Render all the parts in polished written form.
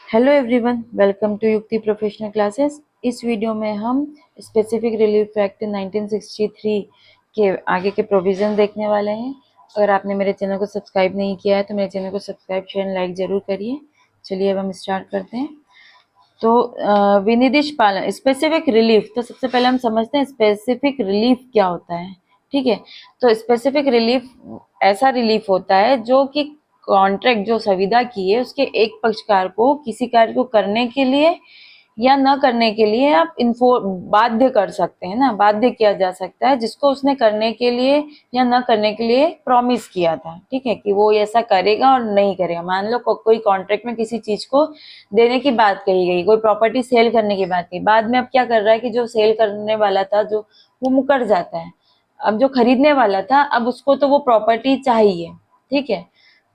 Hello everyone, welcome to युक्ति professional classes. इस video में हम स्पेसिफिक रिलीफ एक्ट 1963 के आगे के प्रोविज़न देखने वाले हैं। अगर आपने मेरे चैनल को सब्सक्राइब नहीं किया है तो मेरे चैनल को सब्सक्राइब शेयर लाइक ज़रूर करिए। चलिए अब हम स्टार्ट करते हैं। तो विनिर्देश पालन स्पेसिफिक रिलीफ, तो सबसे पहले हम समझते हैं स्पेसिफिक रिलीफ क्या होता है। ठीक है, तो स्पेसिफिक रिलीफ ऐसा रिलीफ होता है जो कि कॉन्ट्रैक्ट जो संविदा की है उसके एक पक्षकार को किसी कार्य को करने के लिए या न करने के लिए आप बाध्य कर सकते हैं ना, बाध्य किया जा सकता है जिसको उसने करने के लिए या न करने के लिए प्रॉमिस किया था। ठीक है, कि वो ऐसा करेगा और नहीं करेगा। मान लो कोई कॉन्ट्रैक्ट में किसी चीज को देने की बात कही गई, कोई प्रॉपर्टी सेल करने की बात कही, बाद में अब क्या कर रहा है कि जो सेल करने वाला था जो वो मुकर जाता है। अब जो खरीदने वाला था अब उसको तो वो प्रॉपर्टी चाहिए। ठीक है,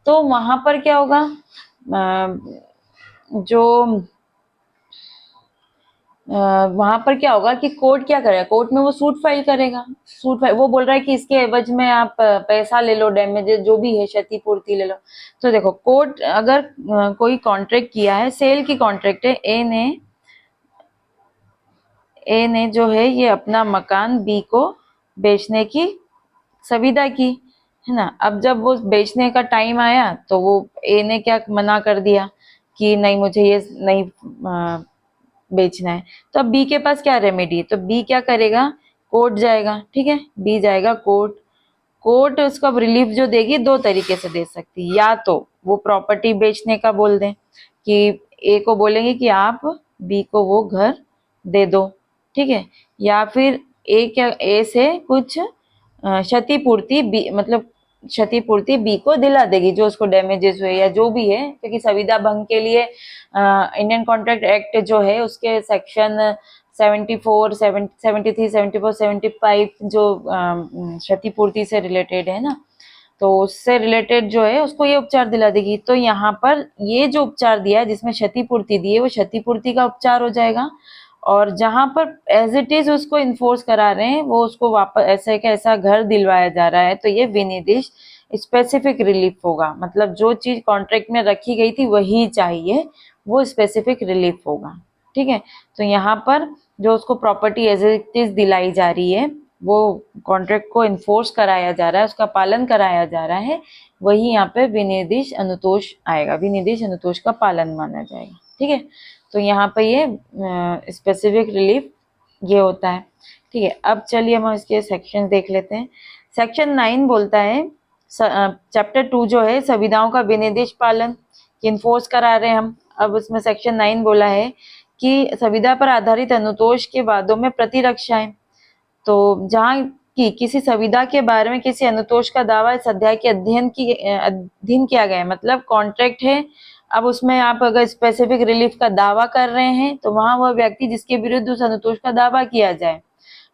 तो वहां पर क्या होगा, जो वहां पर क्या होगा कि कोर्ट क्या करेगा, कोर्ट में वो सूट फाइल करेगा। वो बोल रहा है कि इसके एवज में आप पैसा ले लो, डैमेजेस जो भी है, क्षतिपूर्ति ले लो। तो देखो, कोर्ट अगर कोई कॉन्ट्रैक्ट किया है, सेल की कॉन्ट्रैक्ट है, ए ने जो है ये अपना मकान बी को बेचने की संविदा की, है ना। अब जब वो बेचने का टाइम आया तो वो ए ने क्या मना कर दिया कि नहीं, मुझे ये नहीं बेचना है। तो अब बी के पास क्या रेमेडी है, तो बी क्या करेगा, कोर्ट जाएगा। ठीक है, बी जाएगा कोर्ट। कोर्ट उसको अब रिलीफ जो देगी दो तरीके से दे सकती है, या तो वो प्रॉपर्टी बेचने का बोल दें कि ए को बोलेंगे कि आप बी को वो घर दे दो। ठीक है, या फिर ए से कुछ क्षतिपूर्ति बी, मतलब क्षतिपूर्ति बी को दिला देगी जो उसको डैमेजेस हुए या जो भी है, क्योंकि संविदा भंग के लिए इंडियन कॉन्ट्रैक्ट एक्ट जो है उसके सेक्शन 74, 73, 74, 75 जो क्षतिपूर्ति से रिलेटेड है ना, तो उससे रिलेटेड जो है उसको ये उपचार दिला देगी। तो यहाँ पर ये जो उपचार दिया है जिसमें क्षतिपूर्ति दी है वो क्षतिपूर्ति का उपचार हो जाएगा, और जहां पर एज इट इज उसको इन्फोर्स करा रहे हैं, वो उसको वापस ऐसे का ऐसा घर दिलवाया जा रहा है, तो ये विनिर्देश स्पेसिफिक रिलीफ होगा। मतलब जो चीज कॉन्ट्रैक्ट में रखी गई थी वही चाहिए, वो स्पेसिफिक रिलीफ होगा। ठीक है, तो यहाँ पर जो उसको प्रॉपर्टी एज इट इज दिलाई जा रही है, वो कॉन्ट्रैक्ट को इन्फोर्स कराया जा रहा है, उसका पालन कराया जा रहा है, वही यहाँ पे विनिर्देश अनुतोष आएगा, विनिर्देश अनुतोष का पालन माना जाएगा। ठीक है, तो यहाँ पे ये स्पेसिफिक रिलीफ ये होता है। ठीक है, अब चलिए हम इसके सेक्शन देख लेते हैं। सेक्शन 9 बोलता है, चैप्टर 2 जो है संविधाओं का विनिर्देश पालन इन्फोर्स करा रहे हैं हम। अब उसमें सेक्शन 9 बोला है कि संविदा पर आधारित अनुतोष के वादों में प्रतिरक्षाएं। तो जहाँ की किसी संविदा के बारे में किसी अनुतोष का दावा इस अध्याय के अधीन किया गया है, मतलब कॉन्ट्रैक्ट है, अब उसमें आप अगर स्पेसिफिक रिलीफ का दावा कर रहे हैं तो वहां वह व्यक्ति जिसके विरुद्ध उस अनुतोष का दावा किया जाए,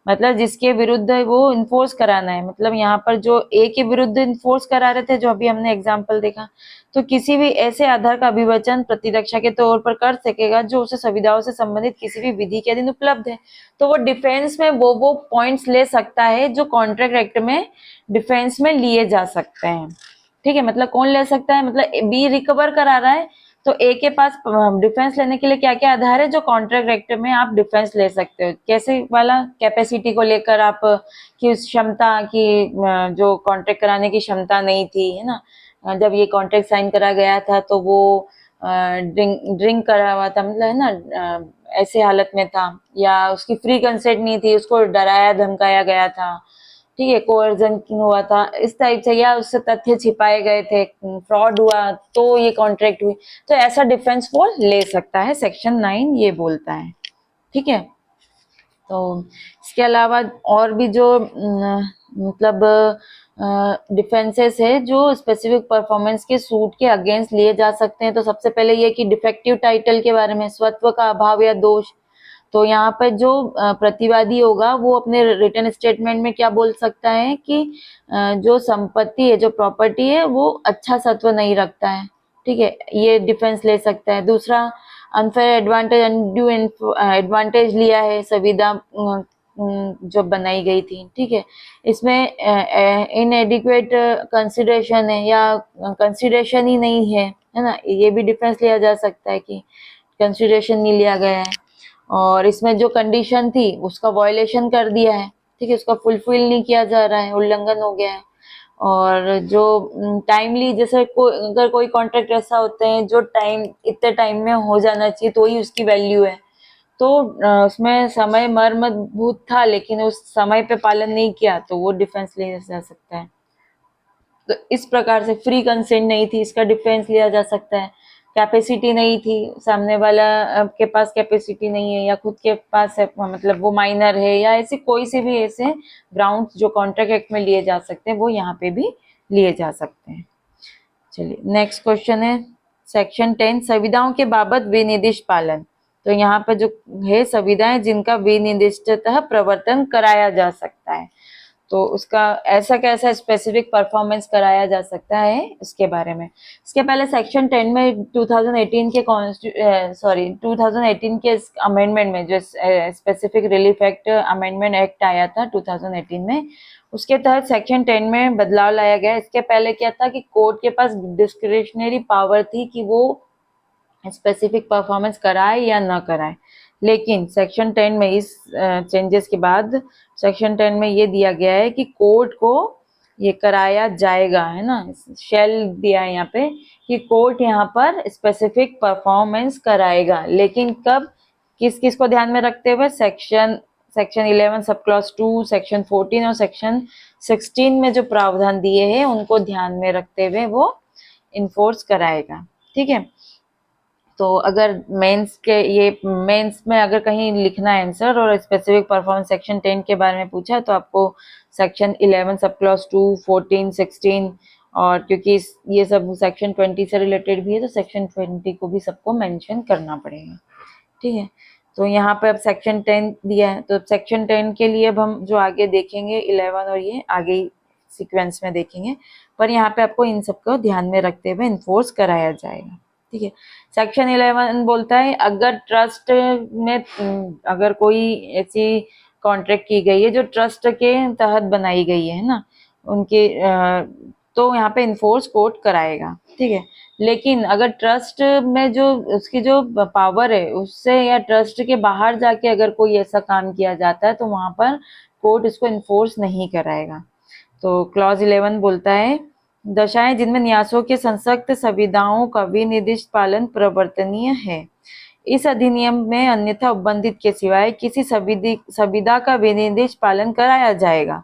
मतलब जिसके विरुद्ध वो इन्फोर्स कराना है, मतलब यहाँ पर जो ए के विरुद्ध इन्फोर्स करा रहे थे जो अभी हमने एग्जाम्पल देखा, तो किसी भी ऐसे आधार का अभिवचन प्रतिरक्षा के तौर पर कर सकेगा जो उसे संविधाओं से संबंधित किसी भी विधि के अधीन उपलब्ध है। तो वो डिफेंस में वो पॉइंट्स ले सकता है जो कॉन्ट्रैक्ट एक्ट में डिफेंस में लिए जा सकते हैं। ठीक है, मतलब कौन ले सकता है, मतलब बी रिकवर करा रहा है तो ए के पास डिफेंस लेने के लिए क्या क्या आधार है जो कॉन्ट्रैक्ट एक्ट में आप डिफेंस ले सकते हो। कैसे वाला, कैपेसिटी को लेकर आप कि उस क्षमता की जो कॉन्ट्रैक्ट कराने की क्षमता नहीं थी, है ना, जब ये कॉन्ट्रैक्ट साइन करा गया था तो वो ड्रिंक करा हुआ था, मतलब है ना, ऐसे हालत में था, या उसकी फ्री कंसेंट नहीं थी, उसको डराया धमकाया गया था। ठीक है, कोअर्जन हुआ था इस टाइप से, या उससे तथ्य छिपाए गए थे, फ्रॉड हुआ तो ये कॉन्ट्रैक्ट हुई, तो ऐसा डिफेंस वो ले सकता है, सेक्शन 9 ये बोलता है। ठीक है, तो इसके अलावा और भी जो मतलब डिफेंसेस है जो स्पेसिफिक परफॉर्मेंस के सूट के अगेंस्ट लिए जा सकते हैं, तो सबसे पहले ये कि डिफेक्टिव टाइटल के बारे में, स्वत्व का अभाव या दोष। तो यहाँ पर जो प्रतिवादी होगा वो अपने रिटन स्टेटमेंट में क्या बोल सकता है कि जो संपत्ति है, जो प्रॉपर्टी है, वो अच्छा सत्व नहीं रखता है। ठीक है, ये डिफेंस ले सकता है। दूसरा, अनफेयर एडवांटेज, अनड्यू एडवांटेज लिया है संविदा जो बनाई गई थी। ठीक है, इसमें इनएडिक्वेट कंसिडरेशन है या कंसिडरेशन ही नहीं है, है ना, ये भी डिफेंस लिया जा सकता है कि कंसिडरेशन नहीं लिया गया है और इसमें जो कंडीशन थी उसका वायलेशन कर दिया है, ठीक है, उसका फुलफिल नहीं किया जा रहा है, उल्लंघन हो गया है। और जो टाइमली, जैसे अगर कोई कॉन्ट्रैक्ट ऐसा होते हैं जो टाइम इतने टाइम में हो जाना चाहिए तो ही उसकी वैल्यू है, तो उसमें समय मर्मभूत था लेकिन उस समय पे पालन नहीं किया तो वो डिफेंस लिया जा सकता है। तो इस प्रकार से फ्री कंसेंट नहीं थी, इसका डिफेंस लिया जा सकता है। कैपेसिटी नहीं थी, सामने वाला के पास कैपेसिटी नहीं है या खुद के पास है, मतलब वो माइनर है या ऐसे कोई से भी ऐसे ग्राउंड्स जो कॉन्ट्रैक्ट एक्ट में लिए जा सकते हैं वो यहाँ पे भी लिए जा सकते हैं। चलिए नेक्स्ट क्वेश्चन है सेक्शन 10 संविधाओं के बाबत विनिर्दिष्ट पालन। तो यहाँ पर जो है संविधाएं जिनका विनिर्दिष्टतः प्रवर्तन कराया जा सकता है, तो उसका ऐसा कैसा स्पेसिफिक परफॉर्मेंस कराया जा सकता है इसके बारे में। इसके पहले सेक्शन 10 में 2018 के 2018 के अमेंडमेंट में जो specific relief act amendment act आया था 2018 में, उसके तहत सेक्शन 10 में बदलाव लाया गया। इसके पहले क्या था कि कोर्ट के पास डिस्क्रिशनरी पावर थी कि वो स्पेसिफिक परफॉर्मेंस कराए या ना कराए, लेकिन सेक्शन 10 में इस चेंजेस के बाद सेक्शन 10 में ये दिया गया है कि कोर्ट को ये कराया जाएगा, है ना, शेल दिया है यहाँ पे कि कोर्ट यहाँ पर स्पेसिफिक परफॉर्मेंस कराएगा, लेकिन कब, किस किस को ध्यान में रखते हुए, सेक्शन 11 सब क्लॉज 2, सेक्शन 14 और सेक्शन 16 में जो प्रावधान दिए हैं उनको ध्यान में रखते हुए वो इन्फोर्स कराएगा। ठीक है, तो अगर मेंस में अगर कहीं लिखना है आंसर और स्पेसिफिक परफॉर्मेंस सेक्शन 10 के बारे में पूछा तो आपको सेक्शन 11 सब क्लॉज 2, 14, 16 और क्योंकि ये सब सेक्शन 20 से रिलेटेड भी है तो सेक्शन 20 को भी सबको मेंशन करना पड़ेगा। ठीक है, तो यहाँ पे अब सेक्शन 10 दिया है, तो सेक्शन 10 के लिए अब हम जो आगे देखेंगे 11 और ये आगे सीक्वेंस में देखेंगे, पर यहाँ पे आपको इन सबको ध्यान में रखते हुए इन्फोर्स कराया जाएगा। ठीक है, सेक्शन 11 बोलता है अगर ट्रस्ट में अगर कोई ऐसी कॉन्ट्रैक्ट की गई है जो ट्रस्ट के तहत बनाई गई है ना, उनके तो यहाँ पे इन्फोर्स कोर्ट कराएगा। ठीक है, लेकिन अगर ट्रस्ट में जो उसकी जो पावर है उससे या ट्रस्ट के बाहर जाके अगर कोई ऐसा काम किया जाता है तो वहां पर कोर्ट इसको इन्फोर्स नहीं कराएगा। तो क्लॉज 11 बोलता है दशाएं जिनमें न्यासों के संसक्त संविधाओं का विनिर्दिष्ट पालन प्रवर्तनीय है। इस अधिनियम में अन्यथा उपबंधित के सिवाय किसी संविदा का विनिर्दिष्ट पालन कराया जाएगा।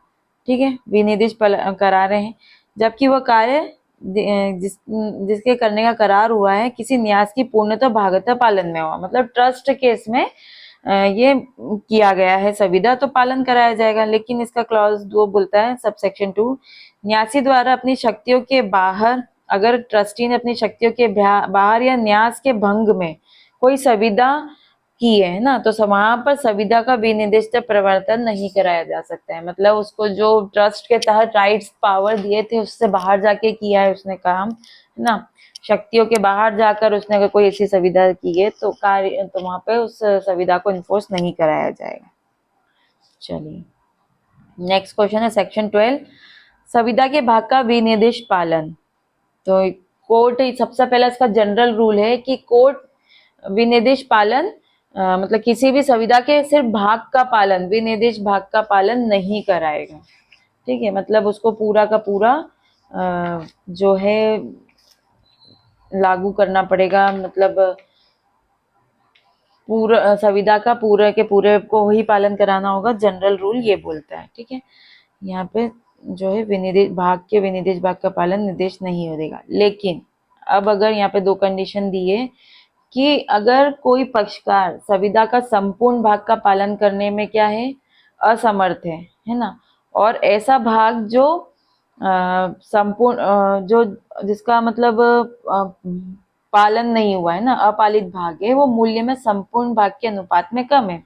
ठीक है, विनिर्दिष्ट करा रहे हैं जबकि वह कार्य जिसके करने का करार हुआ है किसी न्यास की पूर्णतः भागतः पालन में हुआ, मतलब ट्रस्ट केस में ये किया गया है संविदा तो पालन कराया जाएगा। लेकिन इसका क्लॉज 2 बोलता है सब सेक्शन 2 न्यासी द्वारा अपनी शक्तियों के बाहर, अगर ट्रस्टी ने अपनी शक्तियों के बाहर या न्यास के भंग में कोई संविदा की है ना, तो वहां पर संविदा का विनिर्दिष्ट प्रवर्तन नहीं कराया जा सकता है। मतलब उसको जो ट्रस्ट के तहत राइट्स पावर दिए थे उससे बाहर जाके किया है उसने काम, है ना, शक्तियों के बाहर जाकर उसने अगर कोई ऐसी संविदा की है तो कार्य तो वहां पे उस संविदा को इन्फोर्स नहीं कराया जाएगा। चलिए नेक्स्ट क्वेश्चन है सेक्शन 12 संविदा के भाग का विनिर्दिष्ट पालन। तो कोर्ट सबसे पहला इसका जनरल रूल है कि कोर्ट विनिर्दिष्ट पालन मतलब किसी भी संविदा के सिर्फ भाग का पालन, विनिर्दिष्ट भाग का पालन नहीं कराएगा। ठीक है, मतलब उसको पूरा का पूरा जो है लागू करना पड़ेगा, मतलब पूरा संविदा का पूरे के पूरे को ही पालन कराना होगा, जनरल रूल ये बोलता है। ठीक है, यहाँ पे जो है विनिर्दिष्ट भाग के विनिर्दिष्ट भाग का पालन निर्देश नहीं हो देगा। लेकिन अब अगर यहाँ पे दो कंडीशन दी है कि अगर कोई पक्षकार संविदा का संपूर्ण भाग का पालन करने में क्या है असमर्थ है ना, और ऐसा भाग जो संपूर्ण जो जिसका मतलब पालन नहीं हुआ है ना, अपालित भाग है, वो मूल्य में संपूर्ण भाग के अनुपात में कम है।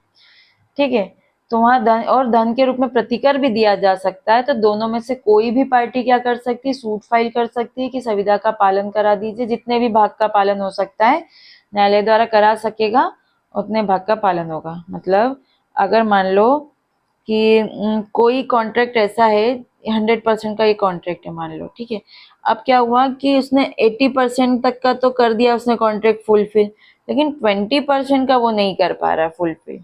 ठीक है, तो वहां धन और धन के रूप में प्रतिकर भी दिया जा सकता है। तो दोनों में से कोई भी पार्टी क्या कर सकती है, सूट फाइल कर सकती है कि संविदा का पालन करा दीजिए, जितने भी भाग का पालन हो सकता है न्यायालय द्वारा करा सकेगा उतने भाग का पालन होगा। मतलब अगर मान लो कि कोई कॉन्ट्रैक्ट ऐसा है 100% का ये कॉन्ट्रैक्ट है मान लो, ठीक है। अब क्या हुआ कि उसने 80% तक का तो कर दिया उसने कॉन्ट्रैक्ट फुलफिल, लेकिन 20% का वो नहीं कर पा रहा है फुलफिल।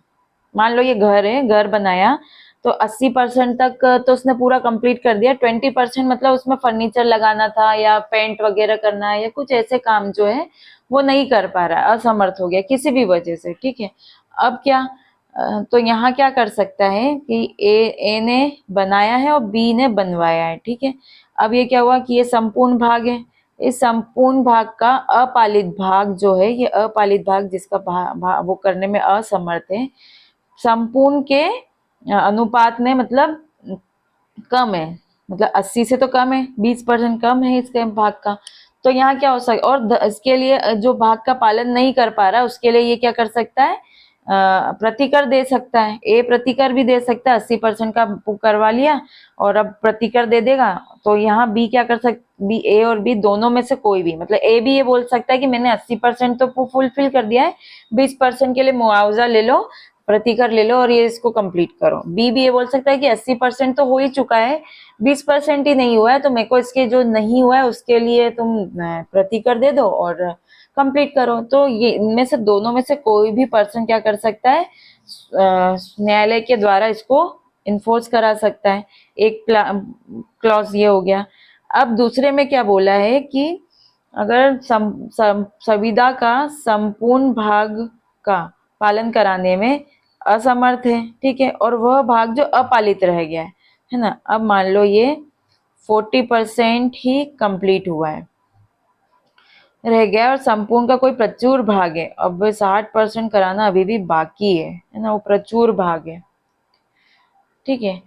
मान लो ये घर है, घर बनाया तो 80% तक तो उसने पूरा कंप्लीट कर दिया, 20% मतलब उसमें फर्नीचर लगाना था या पेंट वगैरह करना है या कुछ ऐसे काम जो है वो नहीं कर पा रहा, असमर्थ हो गया किसी भी वजह से, ठीक है। अब क्या तो यहाँ क्या कर सकता है कि ए ने बनाया है और बी ने बनवाया है, ठीक है। अब ये क्या हुआ कि ये संपूर्ण भाग है, इस संपूर्ण भाग का अपालित भाग जो है, ये अपालित भाग जिसका वो करने में असमर्थ है, संपूर्ण के अनुपात में मतलब कम है, मतलब 80 से तो कम है, 20% कम है इसके भाग का। तो यहाँ क्या हो सकता, और इसके लिए जो भाग का पालन नहीं कर पा रहा उसके लिए ये क्या कर सकता है, प्रतिकर दे सकता है। ए प्रतिकर भी दे सकता है, 80% का करवा लिया और अब प्रतिकर दे देगा। तो यहाँ बी क्या कर सकता, बी, ए और बी दोनों में से कोई भी, मतलब ए भी ये बोल सकता है कि मैंने 80% तो फुलफिल कर दिया है, 20% के लिए मुआवजा ले लो, प्रतिकर ले लो और ये इसको कंप्लीट करो। बी भी ये बोल सकता है कि 80% तो हो ही चुका है, 20% ही नहीं हुआ है, तो मेरे को इसके जो नहीं हुआ है उसके लिए तुम प्रतिकर दे दो और कंप्लीट करो। तो ये इनमें से दोनों में से कोई भी पर्सन क्या कर सकता है, न्यायालय के द्वारा इसको इन्फोर्स करा सकता है। एक क्लॉज ये हो गया। अब दूसरे में क्या बोला है कि अगर संविदा का संपूर्ण भाग का पालन कराने में असमर्थ है, ठीक है, और वह भाग जो अपालित रह गया है ना। अब मान लो ये 40% ही कंप्लीट हुआ है, रह गया और संपूर्ण का कोई प्रचुर भाग है, अब 60% कराना अभी भी बाकी है ना, वो प्रचुर भाग है, ठीक है।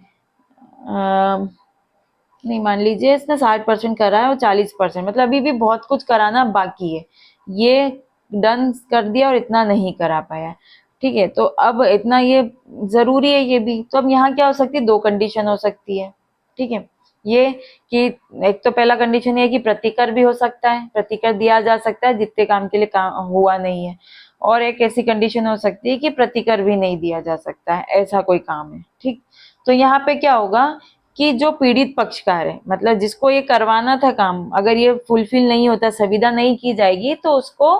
नहीं, मान लीजिए इसने 60% करा है और 40%, मतलब अभी भी बहुत कुछ कराना बाकी है, ये डन कर दिया और इतना नहीं करा पाया, ठीक है। तो अब इतना ये जरूरी है ये भी, तो अब यहाँ क्या हो सकती है, दो कंडीशन हो सकती है, ठीक है। ये कि एक तो पहला कंडीशन ये है कि प्रतिकर भी हो सकता है, प्रतिकर दिया जा सकता है जितने काम के लिए काम हुआ नहीं है, और एक ऐसी कंडीशन हो सकती है कि प्रतिकर भी नहीं दिया जा सकता है, ऐसा कोई काम है, ठीक। तो यहाँ पे क्या होगा कि जो पीड़ित पक्षकार है, मतलब जिसको ये करवाना था काम, अगर ये फुलफिल नहीं होता, संविदा नहीं की जाएगी तो उसको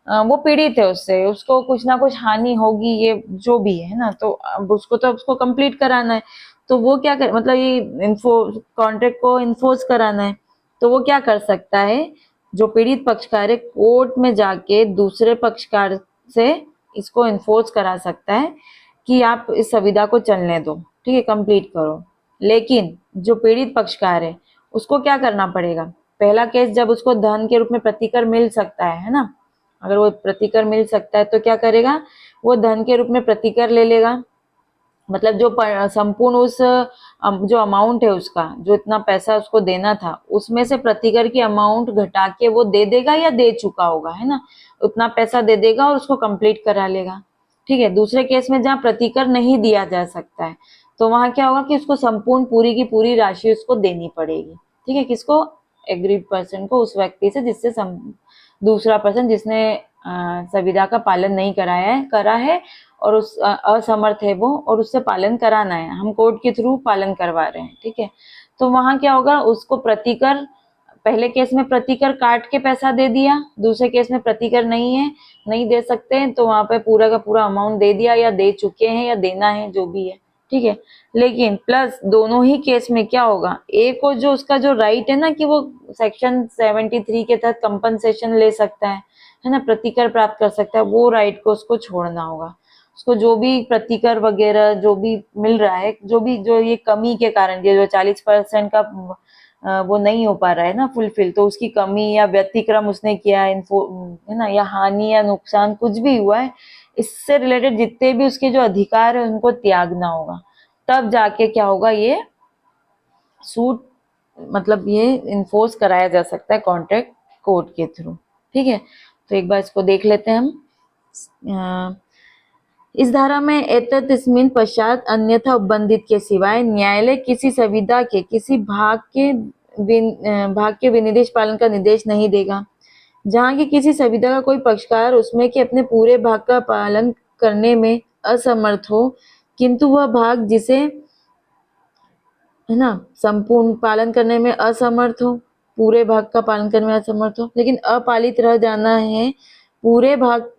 वो पीड़ित है, उससे उसको कुछ ना कुछ हानि होगी, ये जो भी है ना, तो अब उसको तो उसको कंप्लीट कराना है। तो वो क्या कर, मतलब ये कॉन्ट्रैक्ट को इन्फोर्स कराना है, तो वो क्या कर सकता है, जो पीड़ित पक्षकार है कोर्ट में जाके दूसरे पक्षकार से इसको इन्फोर्स करा सकता है कि आप इस संविदा को चलने दो, ठीक है, कंप्लीट करो। लेकिन जो पीड़ित पक्षकार है उसको क्या करना पड़ेगा, पहला केस जब उसको धन के रूप में प्रतिकर मिल सकता है ना, अगर वो प्रतिकर मिल सकता है तो क्या करेगा, वो धन के रूप में प्रतिकर ले लेगा, मतलब जो संपूर्ण उस जो अमाउंट है उसका, जो इतना पैसा उसको देना था उसमें से प्रतिकर की अमाउंट घटा के वो दे देगा या दे चुका होगा, है ना, उतना पैसा दे देगा और उसको कंप्लीट करा लेगा, ठीक है। दूसरे केस में जहाँ प्रतिकर नहीं दिया जा सकता है तो वहां क्या होगा कि उसको संपूर्ण पूरी की पूरी राशि उसको देनी पड़ेगी, ठीक है, किसको, एग्रीड पर्सन को, उस व्यक्ति से जिससे दूसरा पर्सन जिसने संविदा का पालन नहीं कराया है, करा है और उस असमर्थ है वो, और उससे पालन कराना है, हम कोर्ट के थ्रू पालन करवा रहे हैं, ठीक है। तो वहां क्या होगा, उसको प्रतिकर, पहले केस में प्रतिकर काट के पैसा दे दिया, दूसरे केस में प्रतिकर नहीं है, नहीं दे सकते हैं, तो वहां पे पूरा का पूरा अमाउंट दे दिया या दे चुके हैं या देना है जो भी है, ठीक है। लेकिन प्लस दोनों ही केस में क्या होगा, ए को जो उसका जो राइट है ना कि वो सेक्शन 73 के तहत कंपनसेशन ले सकता है ना, प्रतिकर प्राप्त कर सकता है, वो राइट को उसको छोड़ना होगा। उसको जो भी प्रतिकर वगैरह जो भी मिल रहा है, जो भी जो ये कमी के कारण, ये जो 40% का वो नहीं हो पा रहा है ना फुलफिल, तो उसकी कमी या व्यतिक्रम उसने किया है ना, या हानि या नुकसान कुछ भी हुआ है, इससे रिलेटेड जितने भी उसके जो अधिकार है उनको त्यागना होगा, तब जाके क्या होगा, ये सूट, मतलब ये इन्फोर्स कराया जा सकता है कॉन्ट्रैक्ट कोर्ट के थ्रू, ठीक है। तो एक बार इसको देख लेते हैं हम। इस धारा में एतस्मिन् पश्चात अन्यथा उपबंधित के सिवाय न्यायालय किसी संविदा के किसी भाग के विनिर्देश पालन का निर्देश नहीं देगा। जहाँ की किसी संविदा का कोई पक्षकार उसमें के अपने पूरे भाग का पालन करने में असमर्थ हो, किंतु वह भाग जिसे है ना, संपूर्ण पालन करने में असमर्थ हो, पूरे भाग का पालन करने में असमर्थ हो, लेकिन अपालित रह जाना है पूरे भाग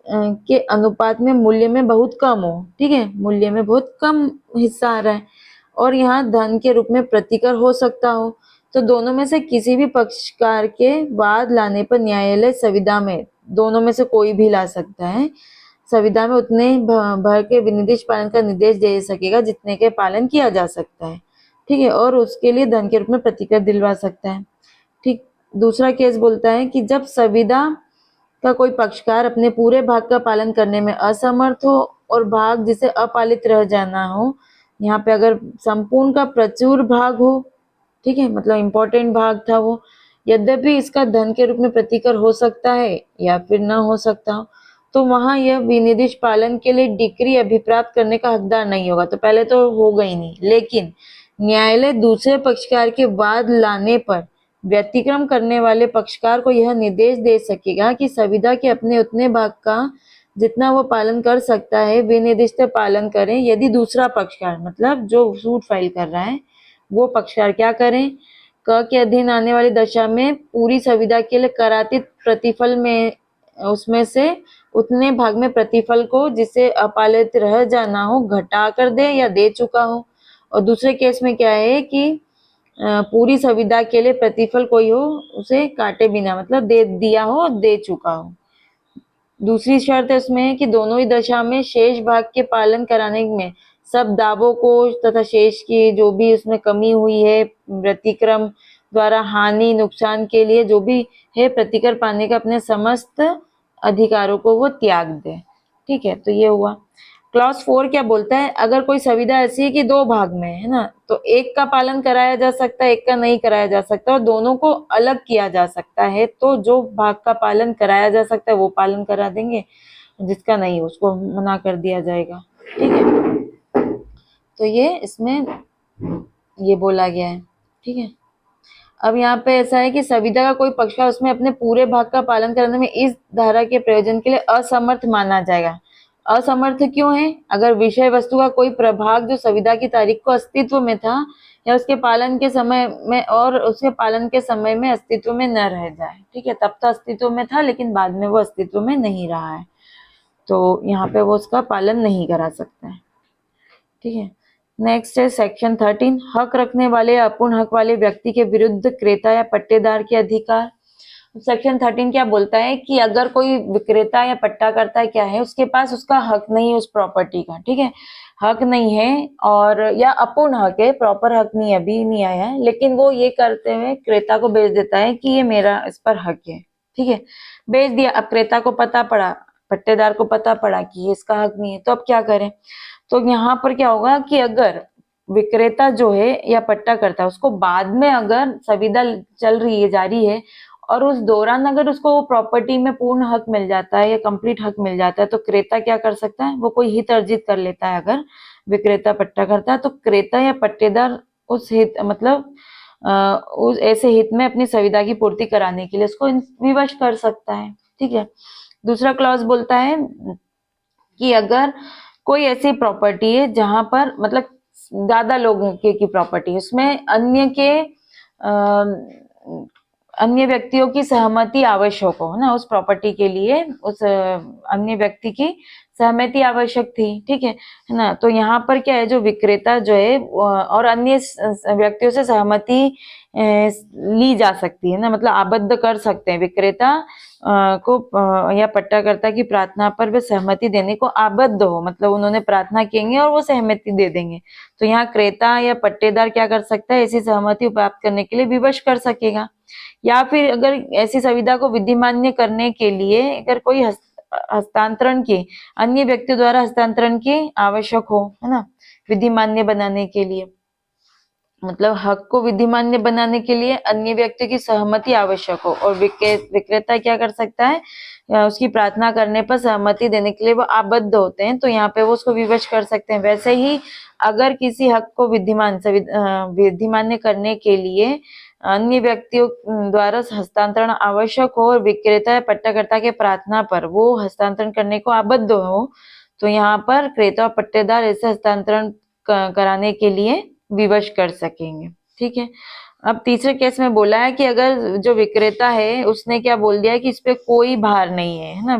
के अनुपात में मूल्य में बहुत कम हो, ठीक है, मूल्य में बहुत कम हिस्सा आ रहा है, और यहाँ धन के रूप में प्रतिकर हो सकता हो, तो दोनों में से किसी भी पक्षकार के वाद लाने पर न्यायालय संविदा में दोनों में से कोई भी ला सकता है, संविदा में उतने भर के विनिर्दिष्ट पालन का निर्देश दे सकेगा जितने के पालन किया जा सकता है, ठीक है, और उसके लिए धन के रूप में प्रतिकर दिलवा सकता है, ठीक। दूसरा केस बोलता है कि जब संविदा का कोई पक्षकार अपने पूरे भाग का पालन करने में असमर्थ हो और भाग जिसे अपालित रह जाना हो, यहाँ पे अगर संपूर्ण का प्रचुर भाग हो, ठीक है, मतलब इम्पोर्टेंट भाग था वो, यद्यपि इसका धन के रूप में प्रतिकर हो सकता है या फिर न हो सकता हो, तो वहां यह विनिर्दिष्ट पालन के लिए डिक्री अभिप्राप्त करने का हकदार नहीं होगा, तो पहले तो होगा ही नहीं, लेकिन न्यायालय दूसरे पक्षकार के वाद लाने पर व्यतिक्रम करने वाले पक्षकार को यह निर्देश दे सकेगा कि संविदा के अपने उतने भाग का जितना वो पालन कर सकता है विनिर्दिष्ट पालन करें, यदि दूसरा पक्षकार मतलब जो सूट फाइल कर रहा है वो पक्षकार क्या करें, क के अधीन आने वाली दशा में पूरी संविदा के लिए करातीत प्रतिफल में उसमें से उतने भाग में प्रतिफल को जिसे अपालित रह जाना हो घटा कर दे या दे चुका हो, और दूसरे केस में क्या है कि पूरी संविदा के लिए प्रतिफल कोई हो उसे काटे बिना, मतलब दे दिया हो, दे चुका हो। दूसरी शर्त इसमें है कि दोनों ही दशा में शेष भाग के पालन कराने में सब दावों को तथा शेष की जो भी उसमें कमी हुई है व्यतिक्रम द्वारा हानि नुकसान के लिए जो भी है प्रतिकर पाने का अपने समस्त अधिकारों को वो त्याग दे, ठीक है। तो ये हुआ। क्लॉज 4 क्या बोलता है, अगर कोई संविदा ऐसी है कि दो भाग में है ना, तो एक का पालन कराया जा सकता है, एक का नहीं कराया जा सकता, और दोनों को अलग किया जा सकता है, तो जो भाग का पालन कराया जा सकता है वो पालन करा देंगे, जिसका नहीं उसको मना कर दिया जाएगा, ठीक है। तो ये इसमें ये बोला गया है, ठीक है। अब यहाँ पे ऐसा है कि संविदा का कोई पक्षकार उसमें अपने पूरे भाग का पालन करने में इस धारा के प्रयोजन के लिए असमर्थ माना जाएगा। असमर्थ क्यों है, अगर विषय वस्तु का कोई प्रभाग जो संविदा की तारीख को अस्तित्व में था या उसके पालन के समय में और उसके पालन के समय में अस्तित्व में न रह जाए, ठीक है, तब तो अस्तित्व में था लेकिन बाद में वो अस्तित्व में नहीं रहा है, तो यहाँ पे वो उसका पालन नहीं करा सकता है, ठीक है। नेक्स्ट है सेक्शन 13, हक रखने वाले या अपूर्ण हक वाले व्यक्ति के विरुद्ध क्रेता या पट्टेदार के अधिकार। सेक्शन 13 क्या बोलता है कि अगर कोई विक्रेता या पट्टा करता है क्या है, उसके पास उसका हक नहीं है उस प्रॉपर्टी का, ठीक है, हक नहीं है, और या अपूर्ण हक है, प्रॉपर हक नहीं, अभी नहीं आया है, लेकिन वो ये करते हुए क्रेता को बेच देता है कि ये मेरा इस पर हक है, ठीक है, बेच दिया। अब क्रेता को पता पड़ा, पट्टेदार को पता पड़ा कि ये इसका हक नहीं है, तो अब क्या करें, तो यहाँ पर क्या होगा कि अगर विक्रेता जो है या पट्टा करता है उसको बाद में अगर संविदा चल रही है, जारी है, और उस दौरान अगर उसको वो प्रॉपर्टी में पूर्ण हक मिल जाता है या कंप्लीट हक मिल जाता है, तो क्रेता क्या कर सकता है, वो कोई हित अर्जित कर लेता है। अगर विक्रेता पट्टा करता है तो क्रेता या पट्टेदार उस हित मतलब उस ऐसे हित में अपनी संविदा की पूर्ति कराने के लिए उसको विवश कर सकता है, ठीक है। दूसरा क्लॉज बोलता है कि अगर कोई ऐसी प्रॉपर्टी है जहां पर मतलब ज्यादा लोग की प्रॉपर्टी है, उसमें अन्य व्यक्तियों की सहमति आवश्यक हो, है ना, उस प्रॉपर्टी के लिए उस अन्य व्यक्ति की सहमति आवश्यक थी, ठीक है ना। तो यहाँ पर क्या है, जो विक्रेता जो है और अन्य व्यक्तियों से सहमति ली जा सकती है ना, मतलब आबद्ध कर सकते हैं विक्रेता को या पट्टाकर्ता की प्रार्थना पर वे सहमति देने को आबद्ध हो, मतलब उन्होंने प्रार्थना करेंगे और वो सहमति दे देंगे, तो यहाँ क्रेता या पट्टेदार क्या कर सकता है, ऐसी सहमति प्राप्त करने के लिए विवश कर सकेगा। या फिर अगर ऐसी संविदा को विधिमान्य करने के लिए अगर कोई हस्तांतरण की अन्य व्यक्ति द्वारा हस्तांतरण की आवश्यक हो, है ना, विधिमान्य बनाने के लिए, मतलब हक को विधिमान्य बनाने के लिए अन्य व्यक्ति की सहमति आवश्यक हो, और विक्रेता क्या कर सकता है, उसकी प्रार्थना करने पर सहमति देने के लिए वो आबद्ध होते हैं, तो यहाँ पे वो उसको विवश कर सकते हैं। वैसे ही अगर किसी हक को विधिमान्य करने के लिए अन्य व्यक्तियों द्वारा हस्तांतरण आवश्यक हो और विक्रेता या पट्टाकर्ता के प्रार्थना पर वो हस्तांतरण करने को आबद्ध हो, तो यहाँ पर क्रेता और पट्टेदार ऐसे हस्तांतरण कराने के लिए विवश कर सकेंगे। ठीक है। अब तीसरे केस में बोला है कि अगर जो विक्रेता है उसने क्या बोल दिया है कि इस पे कोई भार नहीं है ना,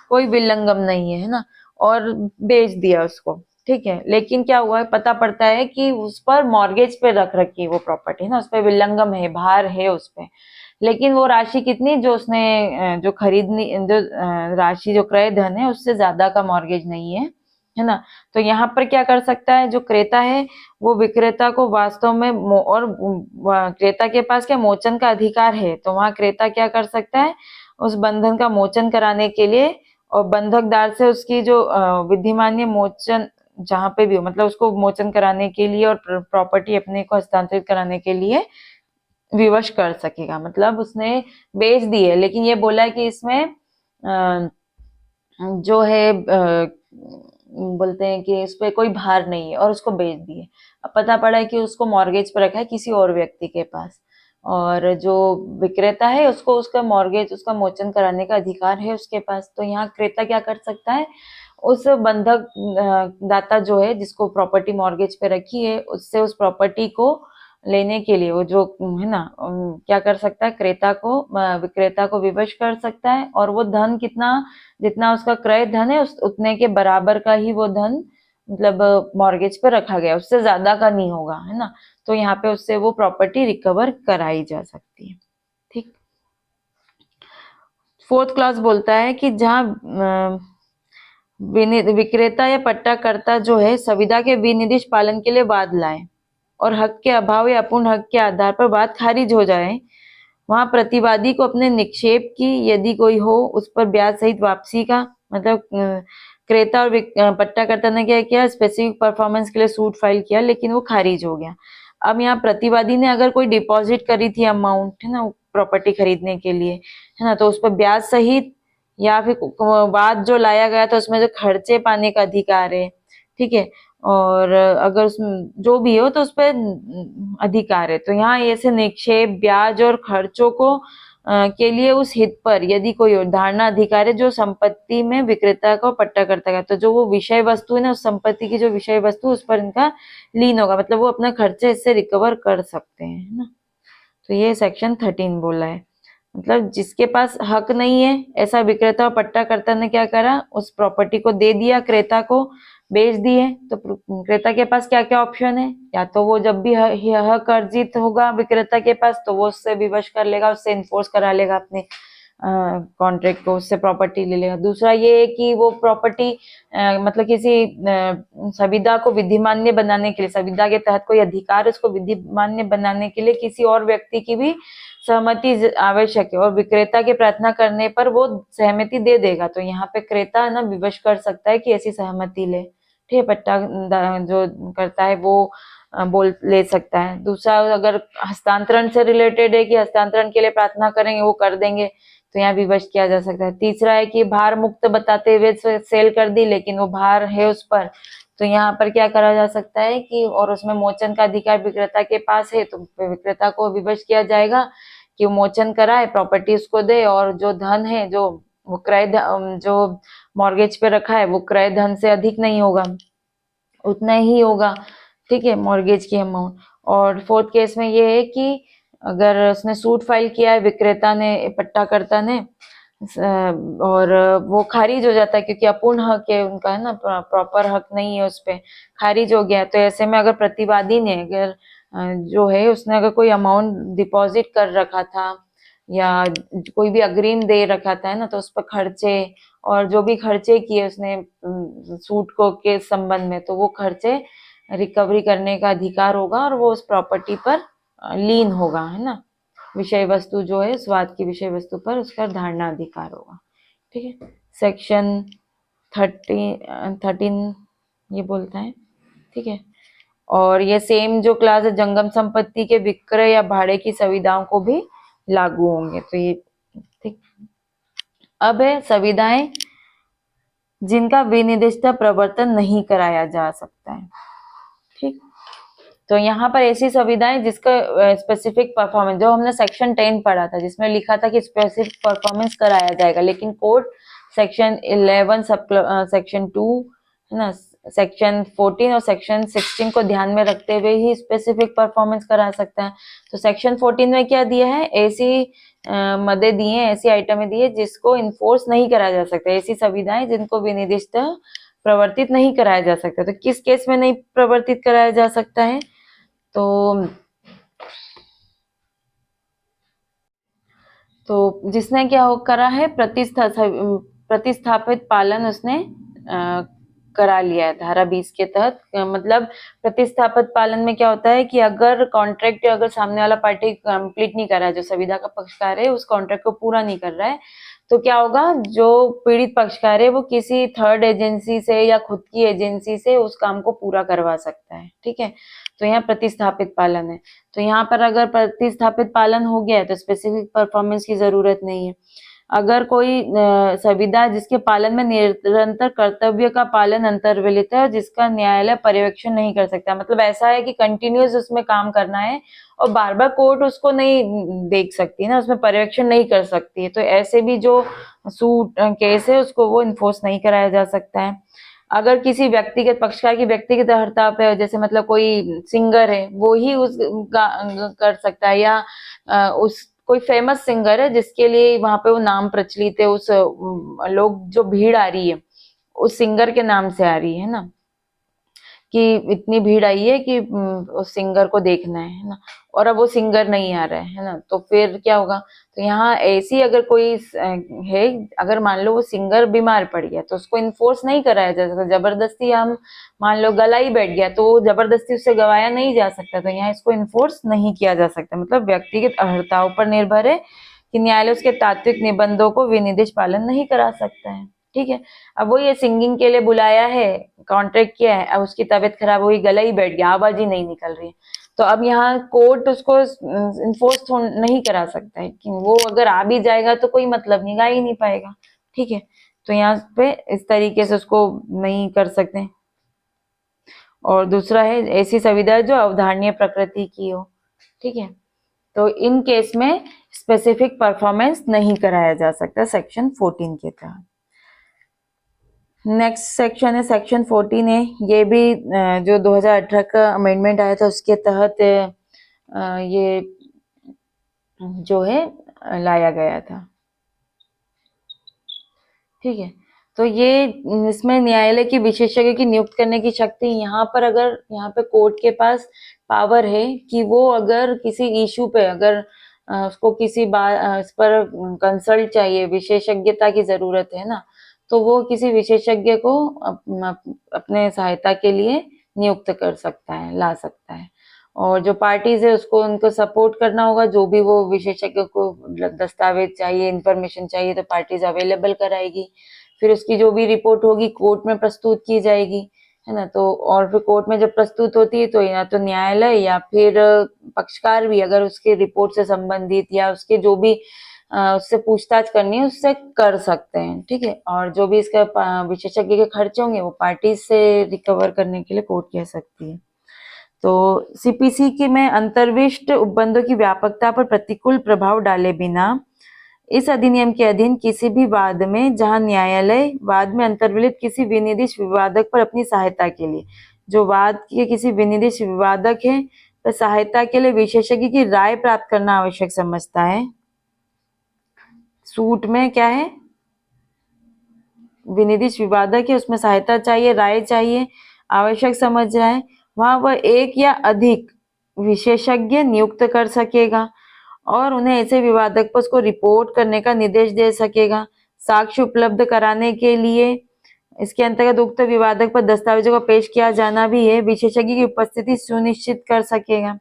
कोई विलंगम नहीं है ना, और बेच दिया उसको, ठीक है। लेकिन क्या हुआ है, पता पड़ता है कि उस पर मॉर्गेज पे रख रखी है वो प्रॉपर्टी ना, उस पर विलंगम है, भार है उस पे। लेकिन वो राशि कितनी, जो उसने जो खरीदनी, जो राशि, जो क्रय धन है, उससे ज्यादा का मॉर्गेज नहीं है ना। तो यहाँ पर क्या कर सकता है जो क्रेता है, वो विक्रेता को वास्तव में और क्रेता के पास क्या मोचन का अधिकार है, तो वहां क्रेता क्या कर सकता है, उस बंधन का मोचन कराने के लिए और बंधकदार से उसकी जो विधिमान्य मोचन जहां पे भी हो, मतलब उसको मोचन कराने के लिए और प्रॉपर्टी अपने को हस्तांतरित कराने के लिए विवश कर सकेगा। मतलब उसने बेच दी है, लेकिन ये बोला है कि इसमें जो है बोलते हैं कि इस पे कोई भार नहीं है, और उसको बेच दिए। अब पता पड़ा है कि उसको मॉर्गेज पर रखा है किसी और व्यक्ति के पास, और जो विक्रेता है उसको उसका मॉर्गेज, उसका मोचन कराने का अधिकार है उसके पास। तो यहाँ क्रेता क्या कर सकता है, उस बंधक दाता जो है जिसको प्रॉपर्टी मॉर्गेज पे रखी है, उससे उस प्रॉपर्टी को लेने के लिए वो जो है ना, क्या कर सकता है, क्रेता को विक्रेता को विवश कर सकता है, और वो धन कितना, जितना उसका क्रय धन है उस उतने के बराबर का ही वो धन, मतलब मॉर्गेज पे रखा गया, उससे ज्यादा का नहीं होगा, है ना। तो यहाँ पे उससे वो प्रॉपर्टी रिकवर कराई जा सकती है। ठीक। फोर्थ क्लास बोलता है कि जहाँ विक्रेता या पट्टाकर्ता जो है संविदा के विनिर्दिष्ट पालन के लिए वाद लाए और हक के अभाव या अपूर्ण हक के आधार पर वाद खारिज हो जाए, वहां प्रतिवादी को अपने निक्षेप की यदि कोई हो उस पर ब्याज सहित वापसी का, मतलब क्रेता और पट्टाकर्ता ने क्या किया, स्पेसिफिक परफॉर्मेंस के लिए सूट फाइल किया, लेकिन वो खारिज हो गया। अब यहाँ प्रतिवादी ने अगर कोई डिपॉजिट करी थी अमाउंट, है ना, प्रॉपर्टी खरीदने के लिए, है ना, तो उस पर ब्याज सहित, या फिर वाद जो लाया गया था उसमें जो खर्चे पाने का अधिकार है, ठीक है, और अगर उसमें जो भी हो तो उस पर अधिकार है। तो यहाँ ऐसे निक्षेप, ब्याज और खर्चों को के लिए उस हित पर यदि कोई धारणा अधिकार है जो संपत्ति में विक्रेता को पट्टा करता है, तो जो वो विषय वस्तु है ना, उस संपत्ति की जो विषय वस्तु, उस पर इनका लीन होगा, मतलब वो अपना खर्चे इससे रिकवर कर सकते हैं, है ना। तो ये सेक्शन 13 बोला है। मतलब जिसके पास हक नहीं है, ऐसा विक्रेता और पट्टाकर्ता ने क्या करा, उस प्रॉपर्टी को दे दिया, क्रेता को बेच दिए। तो क्रेता के पास क्या क्या ऑप्शन है, या तो वो जब भी हक अर्जित होगा विक्रेता के पास तो वो उससे विवश कर लेगा, उससे इन्फोर्स करा लेगा अपने कॉन्ट्रैक्ट को, उससे प्रॉपर्टी ले लेगा। दूसरा ये है कि वो प्रॉपर्टी मतलब किसी संविदा को विधिमान्य बनाने के लिए, संविदा के तहत कोई अधिकार उसको विधिमान्य बनाने के लिए किसी और व्यक्ति की भी सहमति आवश्यक है, और विक्रेता के प्रार्थना करने पर वो सहमति दे देगा। तो यहाँ पे क्रेता ना विवश कर सकता है कि ऐसी सहमति ले, ठीक है, पट्टा जो करता है वो बोल ले सकता है। दूसरा, अगर हस्तांतरण से रिलेटेड है कि हस्तांतरण के लिए प्रार्थना करेंगे, वो कर देंगे, तो यहाँ विवश किया जा सकता है। तीसरा है कि भार मुक्त बताते हुए सेल कर दी, लेकिन वो भार है उस पर, तो यहाँ पर क्या करा जा सकता है कि, और उसमें मोचन का अधिकार विक्रेता के पास है, तो विक्रेता को विवश किया जाएगा कि वो मोचन कराए, प्रॉपर्टी उसको दे, और जो धन है जो वो क्रय जो मॉर्गेज पे रखा है वो क्रय धन से अधिक नहीं होगा, उतना ही होगा, ठीक है, मॉर्गेज की अमाउंट। और फोर्थ केस में ये है कि अगर उसने सूट फाइल किया है विक्रेता ने, पट्टाकर्ता ने, और वो खारिज हो जाता है क्योंकि अपूर्ण हक है उनका, है ना, प्रॉपर हक नहीं है उस पे, खारिज हो गया। तो ऐसे में अगर प्रतिवादी ने अगर जो है उसने अगर कोई अमाउंट डिपॉजिट कर रखा था या कोई भी अग्रिम दे रखा था, है ना, तो उस पर खर्चे, और जो भी खर्चे किए उसने सूट को के संबंध में, तो वो खर्चे रिकवरी करने का अधिकार होगा, और वो उस प्रॉपर्टी पर लीन होगा, है ना, विषय वस्तु जो है स्वाद की विषय वस्तु पर उसका धारणा अधिकार होगा, ठीक है। सेक्शन 13 ये बोलता है, ठीक है। और ये सेम जो क्लास है जंगम संपत्ति के विक्रय या भाड़े की सुविधाओं को भी लागू होंगे। तो ये ठीक। अब है सुविधाएं जिनका विनिर्दिष्ट प्रवर्तन नहीं कराया जा सकता है, ठीक। तो यहाँ पर ऐसी सुविधाएं जिसका स्पेसिफिक परफॉर्मेंस, जो हमने सेक्शन 10 पढ़ा था जिसमें लिखा था कि स्पेसिफिक परफॉर्मेंस कराया जाएगा, लेकिन कोर्ट सेक्शन 11 सब सेक्शन 2, है ना, सेक्शन 14 और सेक्शन 16 को ध्यान में रखते हुए ही स्पेसिफिक परफॉर्मेंस करा सकता है। तो सेक्शन 14 में क्या दिया है, ऐसी मदे दिए हैं, ऐसी आइटमें दी है जिसको इन्फोर्स नहीं करा जा सकता, ऐसी सुविधाएं जिनको विनिर्दिष्ट प्रवर्तित नहीं कराया जा सकता। तो किस केस में नहीं प्रवर्तित कराया जा सकता है, तो जिसने क्या हो करा है, प्रतिस्थापित पालन उसने करा लिया है धारा 20 के तहत। मतलब प्रतिस्थापित पालन में क्या होता है कि अगर कॉन्ट्रैक्ट, अगर सामने वाला पार्टी कंप्लीट नहीं कर रहा है, जो सुविधा का पक्षकार है उस कॉन्ट्रैक्ट को पूरा नहीं कर रहा है, तो क्या होगा, जो पीड़ित पक्षकार है वो किसी थर्ड एजेंसी से या खुद की एजेंसी से उस काम को पूरा करवा सकता है। ठीक है, तो यहाँ प्रतिस्थापित पालन है। तो यहाँ पर अगर प्रतिस्थापित पालन हो गया है तो स्पेसिफिक परफॉर्मेंस की जरूरत नहीं है। अगर कोई संविदा जिसके पालन में निरंतर कर्तव्य का पालन अंतर्विलित है और जिसका न्यायालय पर्यवेक्षण नहीं कर सकता, मतलब ऐसा है कि कंटिन्यूस उसमें काम करना है और बार बार कोर्ट उसको नहीं देख सकती ना, उसमें पर्यवेक्षण नहीं कर सकती है, तो ऐसे भी जो सूट केस है उसको वो इन्फोर्स नहीं कराया जा सकता है। अगर किसी व्यक्तिगत पक्षकार की व्यक्तिगत हड़ताल पे, जैसे मतलब कोई सिंगर है वो ही उस कर सकता है, या उस कोई फेमस सिंगर है जिसके लिए वहां पे वो नाम प्रचलित है, उस लोग जो भीड़ आ रही है उस सिंगर के नाम से आ रही है ना, कि इतनी भीड़ आई है कि उस सिंगर को देखना है ना, और अब वो सिंगर नहीं आ रहा है ना, तो फिर क्या होगा। तो यहाँ ऐसी अगर कोई है, अगर मान लो वो सिंगर बीमार पड़ गया तो उसको इन्फोर्स नहीं कराया जा सकता, जबरदस्ती हम मान लो गला ही बैठ गया तो जबरदस्ती उससे गवाया नहीं जा सकता, तो यहाँ इसको इन्फोर्स नहीं किया जा सकता। मतलब व्यक्तिगत अर्हताओं पर निर्भर है कि न्यायालय उसके तात्विक निबंधों को विनिर्देश पालन नहीं करा सकता है। ठीक है, अब वो ये सिंगिंग के लिए बुलाया है, कॉन्ट्रैक्ट किया है, अब उसकी तबीयत खराब हुई, गला ही बैठ गया, आवाज ही नहीं निकल रही है, तो अब यहाँ कोर्ट उसको इन्फोर्स नहीं करा सकता है कि वो अगर आ भी जाएगा तो कोई मतलब नहीं, गा ही नहीं पाएगा। ठीक है, तो यहाँ पे इस तरीके से उसको नहीं कर सकते। और दूसरा है ऐसी सुविधा जो अवधारणीय प्रकृति की हो। ठीक है, तो इन केस में स्पेसिफिक परफॉर्मेंस नहीं कराया जा सकता सेक्शन 14 के तहत। नेक्स्ट सेक्शन है सेक्शन 14 है, ये भी जो 2018 का अमेंडमेंट आया था उसके तहत ये जो है लाया गया था। ठीक है, तो ये इसमें न्यायालय की विशेषज्ञ की नियुक्त करने की शक्ति, यहाँ पर अगर यहाँ पे कोर्ट के पास पावर है कि वो अगर किसी इशू पे अगर उसको किसी बात इस पर कंसल्ट चाहिए, विशेषज्ञता की जरूरत है ना, तो वो किसी विशेषज्ञ को अपने सहायता के लिए नियुक्त कर सकता है, ला सकता है। और जो पार्टीज है उसको उनको सपोर्ट करना होगा, जो भी वो विशेषज्ञ को दस्तावेज चाहिए, इंफॉर्मेशन चाहिए तो पार्टीज अवेलेबल कराएगी, फिर उसकी जो भी रिपोर्ट होगी कोर्ट में प्रस्तुत की जाएगी, है ना। तो और फिर कोर्ट में जब प्रस्तुत होती है तो या तो न्यायालय या फिर पक्षकार भी अगर उसके रिपोर्ट से संबंधित या उसके जो भी उससे पूछताछ करनी है उससे कर सकते हैं। ठीक है, और जो भी इसका विशेषज्ञ के खर्चे होंगे वो पार्टी से रिकवर करने के लिए कोर्ट कह सकती है। तो सीपीसी के में अंतर्विष्ट उपबंधों की व्यापकता पर प्रतिकूल प्रभाव डाले बिना इस अधिनियम के अधीन किसी भी वाद में जहां न्यायालय वाद में अंतर्विलित किसी विनिर्दिष्ट विवादक पर अपनी सहायता के लिए, जो वाद के किसी विनिर्दिष्ट विवादक है तो सहायता के लिए विशेषज्ञ की राय प्राप्त करना आवश्यक समझता है। सूट में क्या है, विनिर्दिष्ट विवादक है, उसमें सहायता चाहिए, राय चाहिए, आवश्यक समझ रहा है, वहां वह एक या अधिक विशेषज्ञ नियुक्त कर सकेगा और उन्हें ऐसे विवादक पर उसको रिपोर्ट करने का निर्देश दे सकेगा। साक्ष्य उपलब्ध कराने के लिए इसके अंतर्गत उक्त विवादक पर दस्तावेजों का पेश किया जाना भी है, विशेषज्ञ की उपस्थिति सुनिश्चित कर सकेगा।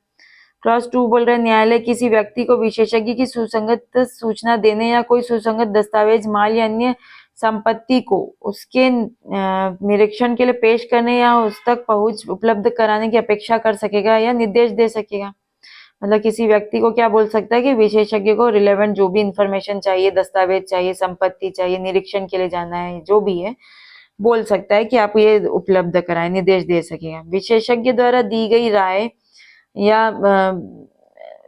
क्लॉज 2 बोल रहे न्यायालय किसी व्यक्ति को विशेषज्ञ की सुसंगत सूचना देने या कोई सुसंगत दस्तावेज, माल या अन्य संपत्ति को उसके निरीक्षण के लिए पेश करने या उस तक पहुंच उपलब्ध कराने की अपेक्षा कर सकेगा या निर्देश दे सकेगा। मतलब किसी व्यक्ति को क्या बोल सकता है कि विशेषज्ञ को रिलेवेंट जो भी इंफॉर्मेशन चाहिए, दस्तावेज चाहिए, संपत्ति चाहिए, निरीक्षण के लिए जाना है, जो भी है बोल सकता है कि आप ये उपलब्ध कराएं, निर्देश दे सकेगा। विशेषज्ञ द्वारा दी गई राय या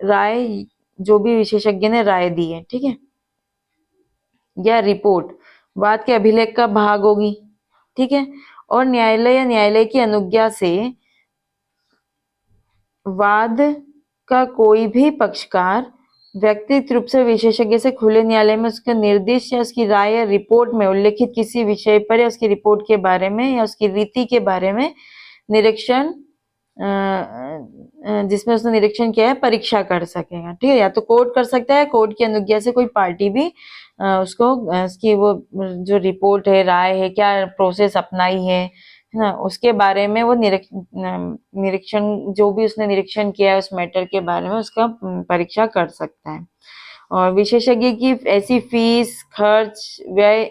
राय, जो भी विशेषज्ञ ने राय दी है, ठीक है, या रिपोर्ट वाद के अभिलेख का भाग होगी। ठीक है, और न्यायालय या न्यायालय की अनुज्ञा से वाद का कोई भी पक्षकार व्यक्तिगत रूप से विशेषज्ञ से खुले न्यायालय में उसका निर्देश या उसकी राय या रिपोर्ट में उल्लेखित किसी विषय पर या उसकी रिपोर्ट के बारे में या उसकी रीति के बारे में निरीक्षण जिसमें उसने निरीक्षण किया है परीक्षा कर सकेगा। ठीक है, या तो कोर्ट कर सकता है, कोर्ट की अनुज्ञा से कोई पार्टी भी उसको उसकी वो जो रिपोर्ट है, राय है, क्या प्रोसेस अपनाई है ना, उसके बारे में वो निरीक्षण जो भी उसने निरीक्षण किया है उस मैटर के बारे में उसका परीक्षा कर सकता है। और विशेषज्ञ की ऐसी फीस, खर्च, व्यय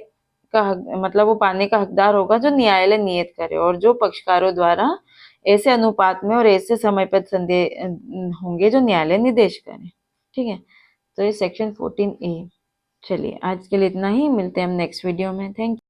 का मतलब वो पाने का हकदार होगा जो न्यायालय नियत करे और जो पक्षकारों द्वारा ऐसे अनुपात में और ऐसे समय पर संदेह होंगे जो न्यायालय निर्देश करे। ठीक है, तो ये सेक्शन 14A। चलिए आज के लिए इतना ही, मिलते हैं हम नेक्स्ट वीडियो में। Thank you.